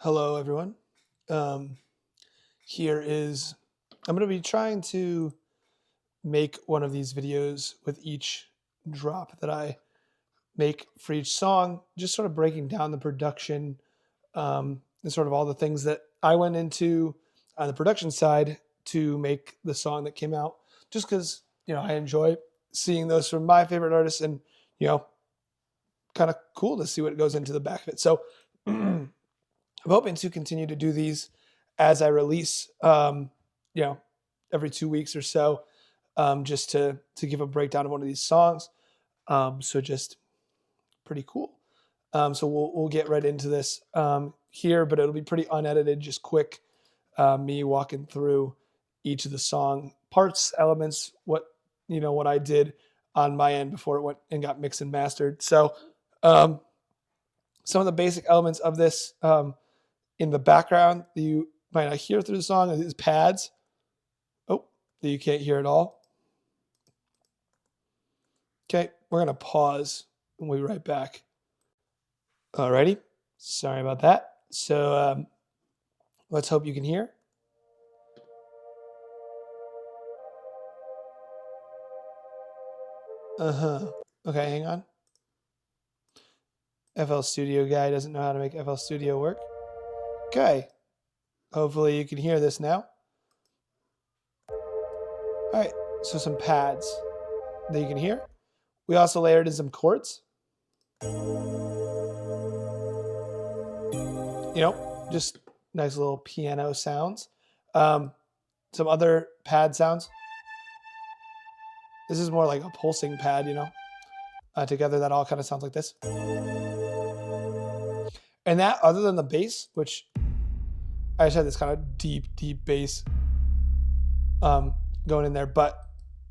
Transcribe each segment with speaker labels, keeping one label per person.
Speaker 1: Hello, everyone. Um, here is, I'm going to be trying to make one of these videos with each drop that I make for each song, just sort of breaking down the production and sort of all the things that I went into on the production side to make the song that came out, just because, I enjoy seeing those from my favorite artists and, you know, kind of cool to see what goes into the back of it. So, I'm hoping to continue to do these as I release, you know, every 2 weeks or so, just to give a breakdown of one of these songs. So just pretty cool. So we'll get right into this here, but it'll be pretty unedited, just quick. Me walking through each of the song parts, elements, what I did on my end before it went and got mixed and mastered. So some of the basic elements of this. In the background that you might not hear through the song is pads. Oh, that you can't hear at all. Okay, we're going to pause and we'll be right back. Alrighty, sorry about that. So let's hope you can hear. Okay, hang on. FL Studio guy doesn't know how to make FL Studio work. Okay, hopefully you can hear this now. All right, so some pads that you can hear. We also layered in some chords. Just nice little piano sounds. Some other pad sounds. This is more like a pulsing pad, together that all kind of sounds like this. And that, other than the bass, which I just had this kind of deep bass going in there, but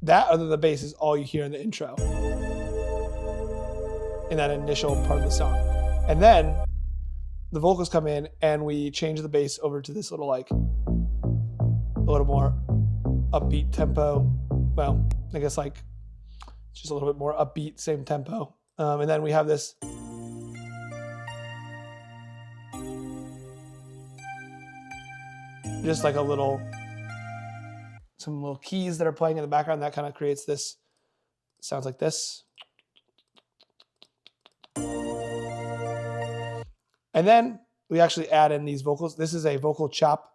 Speaker 1: that, other than the bass, is all you hear in the intro, in that initial part of the song. And then the vocals come in and we change the bass over to this little, a little more upbeat tempo. Well, I guess just a little bit more upbeat, same tempo. And then we have this just like some little keys that are playing in the background that kind of creates this, sounds like this. And then we actually add in these vocals. This is a vocal chop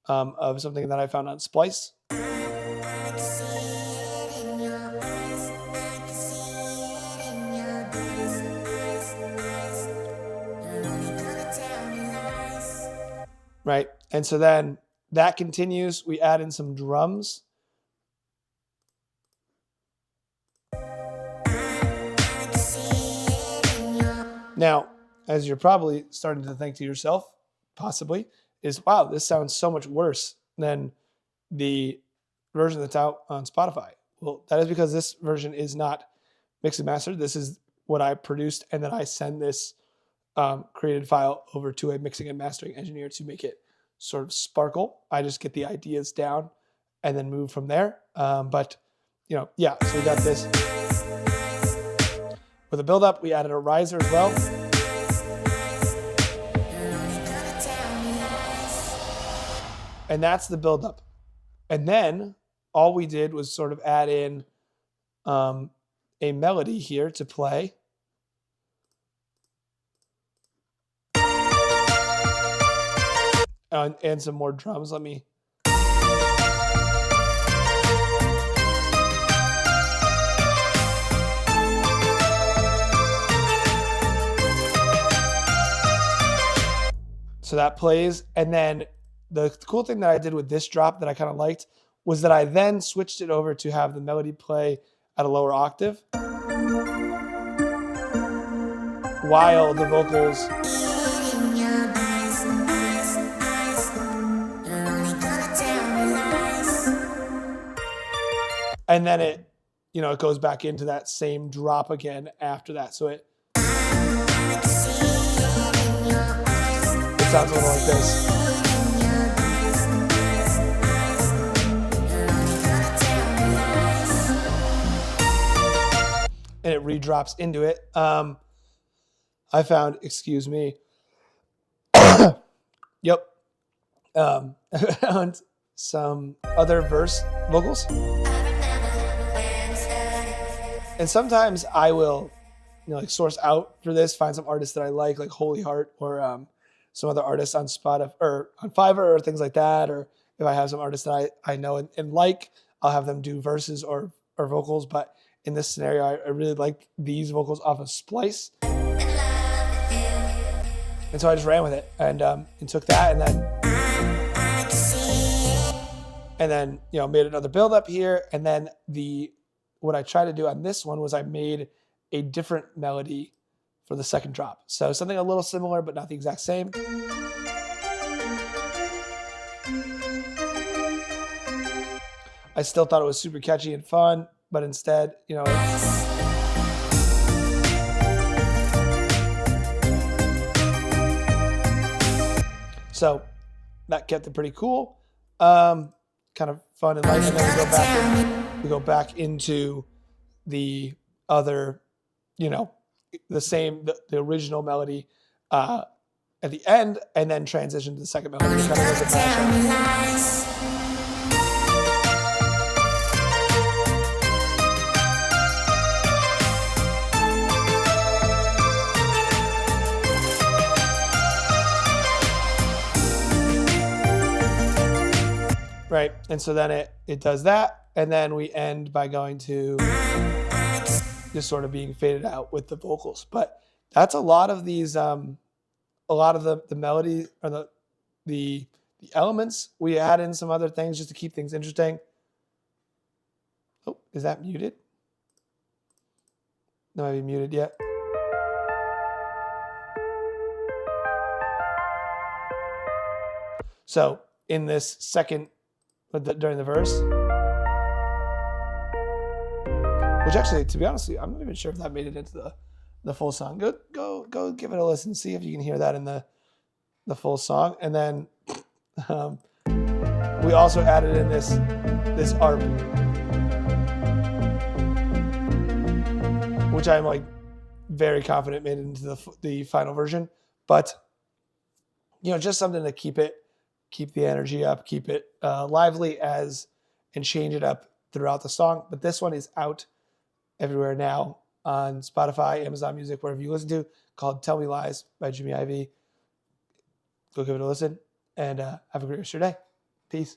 Speaker 1: of something that I found on Splice. Right, and so then that continues. We add in some drums. Now, as you're probably starting to think to yourself, possibly, is, wow, this sounds so much worse than the version that's out on Spotify. Well, that is because this version is not mixed and mastered. This is what I produced, and then I send this created file over to a mixing and mastering engineer to make it sort of sparkle. I just get the ideas down and then move from there. But so we got this. With a build-up, we added a riser as well. And that's the build-up. And then all we did was sort of add in a melody here to play. And some more drums. Let me. So that plays. And then the cool thing that I did with this drop that I kind of liked was that I then switched it over to have the melody play at a lower octave while the vocals. And then it goes back into that same drop again after that. So it sounds a little like this. And it redrops into it. I found, excuse me, Yep. I found some other verse vocals. And sometimes I will, like source out for this, find some artists that I like Holy Heart, or some other artists on Spotify or on Fiverr or things like that. Or if I have some artists that I know and like, I'll have them do verses or vocals. But in this scenario, I really like these vocals off of Splice. And so I just ran with it and took that and then made another build up here. And then what I tried to do on this one was I made a different melody for the second drop. So something a little similar, but not the exact same. I still thought it was super catchy and fun, but instead, so that kept it pretty cool, kind of fun and light. And then we go back into the other, the original melody at the end, and then transition to the second melody. Kind of like a mashup. Right, and so then it does that, and then we end by going to just sort of being faded out with the vocals. But that's a lot of these, a lot of the melody or the elements. We add in some other things just to keep things interesting. Oh, is that muted? That might be muted yet. So in this second, during the verse, which actually, to be honest, I'm not even sure if that made it into the full song. Go give it a listen, see if you can hear that in the full song. And then we also added in this ARP, which I'm very confident made it into the final version. But just something to keep the energy up, keep it lively and change it up throughout the song. But this one is out everywhere now on Spotify, Amazon Music, wherever you listen to, called Tell Me Lies by Jimmy Ivy. Go give it a listen and have a great rest of your day. Peace.